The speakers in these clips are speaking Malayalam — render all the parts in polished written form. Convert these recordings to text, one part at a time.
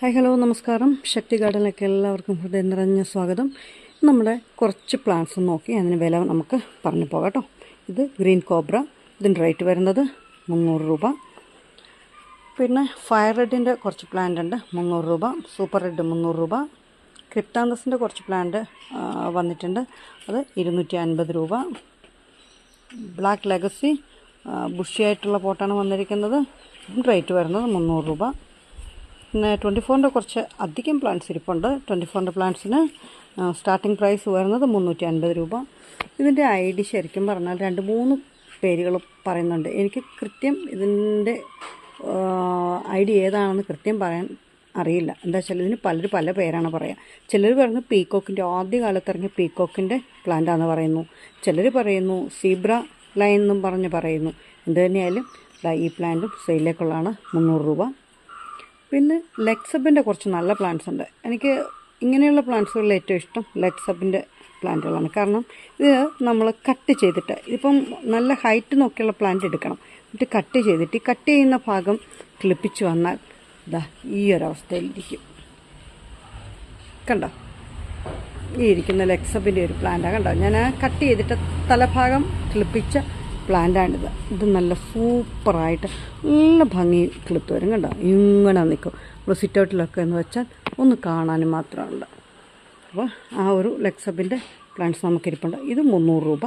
ഹായ് ഹലോ നമസ്കാരം. ശക്തി ഗാർഡനിലേക്ക് എല്ലാവർക്കും ഹൃദയം നിറഞ്ഞ സ്വാഗതം. നമ്മുടെ കുറച്ച് പ്ലാന്റ്സ് നോക്കി അതിന് വില നമുക്ക് പറഞ്ഞു പോകാം കേട്ടോ. ഇത് ഗ്രീൻ കോബ്ര, ഇതിൻ്റെ റേറ്റ് വരുന്നത് 300 രൂപ. പിന്നെ ഫയർ റെഡിൻ്റെ കുറച്ച് പ്ലാന്റ് ഉണ്ട്, 300 രൂപ. സൂപ്പർ റെഡ് 300 രൂപ. ക്രിപ്റ്റാന്തസിൻ്റെ കുറച്ച് പ്ലാന്റ് വന്നിട്ടുണ്ട്, അത് 250 രൂപ. ബ്ലാക്ക് ലെഗസി ബുഷിയായിട്ടുള്ള പോട്ടാണ് വന്നിരിക്കുന്നത്, റേറ്റ് വരുന്നത് 300 രൂപ. പിന്നെ 24ൻ്റെ കുറച്ച് അധികം പ്ലാന്റ്സ് ഇരിപ്പുണ്ട്. 24ൻ്റെ പ്ലാന്റ്സിന് സ്റ്റാർട്ടിംഗ് പ്രൈസ് വരുന്നത് 350 രൂപ. ഇതിൻ്റെ ID ശരിക്കും പറഞ്ഞാൽ 2-3 പേരുകൾ പറയുന്നുണ്ട്. എനിക്ക് കൃത്യം ഇതിൻ്റെ ID ഏതാണെന്ന് കൃത്യം പറയാൻ അറിയില്ല. എന്താ വെച്ചാൽ ഇതിന് പലരും പല പേരാണ് പറയുക. ചിലർ പറയുന്നത് പീക്കോക്കിൻ്റെ ആദ്യകാലത്ത് ഇറങ്ങിയ പീക്കോക്കിൻ്റെ പ്ലാന്റാണെന്ന് പറയുന്നു. ചിലർ പറയുന്നു സീബ്ര ലൈൻ എന്നും പറയുന്നു. എന്ത് തന്നെയായാലും ഈ പ്ലാന്റും സെയിലേക്കുള്ളതാണ്, 300 രൂപ. പിന്നെ ലെക്സബിൻ്റെ കുറച്ച് നല്ല പ്ലാന്റ്സ് ഉണ്ട്. എനിക്ക് ഇങ്ങനെയുള്ള പ്ലാന്റ്സുകളിൽ ഏറ്റവും ഇഷ്ടം ലെക്സബിൻ്റെ പ്ലാന്റുകളാണ്. കാരണം ഇത് നമ്മൾ കട്ട് ചെയ്തിട്ട്, ഇതിപ്പം നല്ല ഹൈറ്റ് നോക്കിയുള്ള പ്ലാന്റ് എടുക്കണം, എന്നിട്ട് കട്ട് ചെയ്തിട്ട് ഈ കട്ട് ചെയ്യുന്ന ഭാഗം ക്ലിപ്പിച്ച് വന്നാൽ ഇതാ ഈ ഒരവസ്ഥയിലിരിക്കും. കണ്ടോ, ഈ ഇരിക്കുന്ന ലെക്സബിൻ്റെ ഒരു പ്ലാന്റാണ്. കണ്ടോ, ഞാൻ കട്ട് ചെയ്തിട്ട് തലഭാഗം ക്ലിപ്പിച്ച പ്ലാന്റാണിത്. ഇത് നല്ല സൂപ്പറായിട്ട് നല്ല ഭംഗി കിളുത്ത് വരും. കണ്ടോ, ഇങ്ങനെ നിൽക്കും. നമ്മൾ സിറ്റ് ഔട്ടിലൊക്കെ എന്ന് വെച്ചാൽ ഒന്ന് കാണാനും മാത്രമുണ്ട്. അപ്പോൾ ആ ഒരു ലെക്സബിൻ്റെ പ്ലാന്റ്സ് നമുക്കിരിപ്പുണ്ട്. ഇത് 300 രൂപ.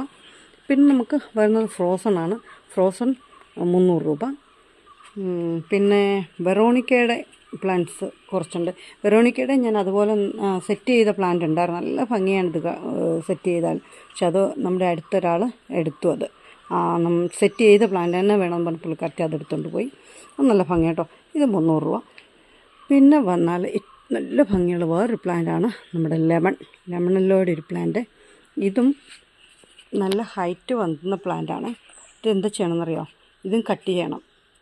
പിന്നെ നമുക്ക് വരുന്നത് ഫ്രോസൺ ആണ്. ഫ്രോസൺ 300 രൂപ. പിന്നെ വെറോണിക്കയുടെ പ്ലാന്റ്സ് കുറച്ചുണ്ട്. വെറോണിക്കയുടെ ഞാൻ അതുപോലെ സെറ്റ് ചെയ്ത പ്ലാന്റ് ഉണ്ടായിരുന്നു, നല്ല ഭംഗിയാണിത് സെറ്റ് ചെയ്താൽ. പക്ഷെ അത് നമ്മുടെ അടുത്തൊരാൾ എടുത്തു. അത് സെറ്റ് ചെയ്ത പ്ലാന്റ് തന്നെ വേണമെന്ന് പറഞ്ഞ് പുള്ളിക്കാരത്തി അതെടുത്തുകൊണ്ട് പോയി. അത് നല്ല ഭംഗി കേട്ടോ. ഇത് 300 രൂപ. പിന്നെ വന്നാൽ നല്ല ഭംഗിയുള്ള വേറൊരു പ്ലാന്റാണ് നമ്മുടെ ലെമണിലോടെ ഒരു പ്ലാന്റ്. ഇതും നല്ല ഹൈറ്റ് വന്ന പ്ലാന്റാണ്. ഇതെന്താ ചെയ്യണമെന്നറിയാമോ? ഇതും കട്ട് ചെയ്യണം.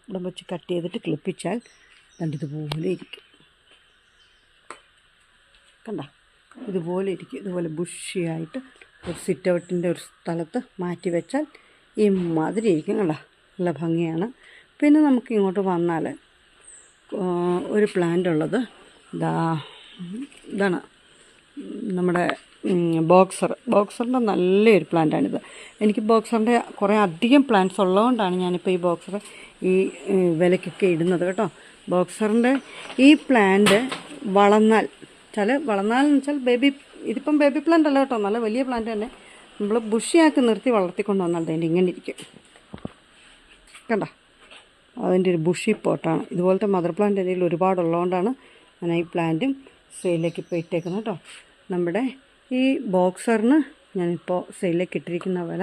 ഇവിടെ വെച്ച് കട്ട് ചെയ്തിട്ട് ക്ലിപ്പിച്ചാൽ ഇതുപോലെ ഇരിക്കും. കണ്ട, ഇതുപോലെ ഇരിക്കും. ഇതുപോലെ ബുഷിയായിട്ട് ഒരു സിറ്റ് ഔട്ടിൻ്റെ ഒരു സ്ഥലത്ത് മാറ്റി വെച്ചാൽ ഈ മാതിരി ഇരിക്കും. കണ്ട, നല്ല ഭംഗിയാണ്. പിന്നെ നമുക്ക് ഇങ്ങോട്ട് വന്നാൽ ഒരു പ്ലാന്റ് ഉള്ളത് ഇതാണ് നമ്മുടെ ബോക്സറിൻ്റെ നല്ലൊരു പ്ലാന്റാണിത്. എനിക്ക് ബോക്സറിൻ്റെ കുറേ അധികം പ്ലാന്റ്സ് ഉള്ളതുകൊണ്ടാണ് ഞാനിപ്പോൾ ഈ ബോക്സർ ഈ വിലയ്ക്കൊക്കെ ഇടുന്നത് കേട്ടോ. ബോക്സറിൻ്റെ ഈ പ്ലാന്റ് വളർന്നാലെന്ന് വെച്ചാൽ ഇതിപ്പം ബേബി പ്ലാന്റ് അല്ല കേട്ടോ, നല്ല വലിയ പ്ലാന്റ് തന്നെ. നമ്മൾ ബുഷിയാക്കി നിർത്തി വളർത്തിക്കൊണ്ട് വന്നാൽ അതിൻ്റെ ഇങ്ങനെ ഇരിക്കും. കണ്ട, അതിൻ്റെ ഒരു ബുഷി പോട്ടാണ്. ഇതുപോലത്തെ മദർ പ്ലാന്റ് എന്തെങ്കിലും ഒരുപാടുള്ളതുകൊണ്ടാണ് ഞാൻ ഈ പ്ലാന്റും സെയിലേക്ക് ഇപ്പോൾ ഇട്ടേക്കുന്നത് കേട്ടോ. നമ്മുടെ ഈ ബോക്സറിന് ഞാനിപ്പോൾ സെയിലേക്ക് ഇട്ടിരിക്കുന്ന വില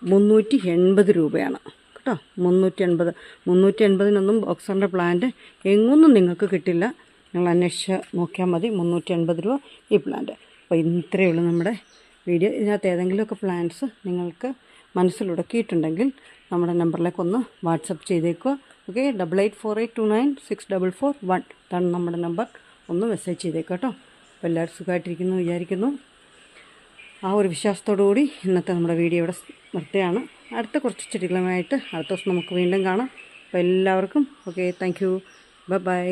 380 രൂപയാണ് കേട്ടോ. 380-380-നൊന്നും ബോക്സറിൻ്റെ പ്ലാന്റ് എങ്ങൊന്നും നിങ്ങൾക്ക് കിട്ടില്ല. നിങ്ങൾ അന്വേഷിച്ച് നോക്കിയാൽ മതി. 380 രൂപ ഈ പ്ലാന്റ്. അപ്പോൾ ഇത്രയേ ഉള്ളൂ നമ്മുടെ വീഡിയോ. ഇതിനകത്ത് ഏതെങ്കിലുമൊക്കെ പ്ലാന്റ്സ് നിങ്ങൾക്ക് മനസ്സിലുടക്കിയിട്ടുണ്ടെങ്കിൽ നമ്മുടെ നമ്പറിലേക്കൊന്ന് വാട്സപ്പ് ചെയ്തേക്കുക. ഓക്കെ, 8848296441 ഇതാണ് നമ്മുടെ നമ്പർ. ഒന്ന് മെസ്സേജ് ചെയ്തേക്കുക കേട്ടോ. അപ്പോൾ എല്ലാവരും സുഖമായിട്ടിരിക്കുന്നു വിചാരിക്കുന്നു. ആ ഒരു വിശ്വാസത്തോടു കൂടി ഇന്നത്തെ നമ്മുടെ വീഡിയോ ഇവിടെ നിർത്തുകയാണ്. അടുത്ത കുറച്ച് ചെടികളുമായിട്ട് അടുത്ത ദിവസം നമുക്ക് വീണ്ടും കാണാം. അപ്പോൾ എല്ലാവർക്കും ഓക്കെ, താങ്ക് യു, ബൈ.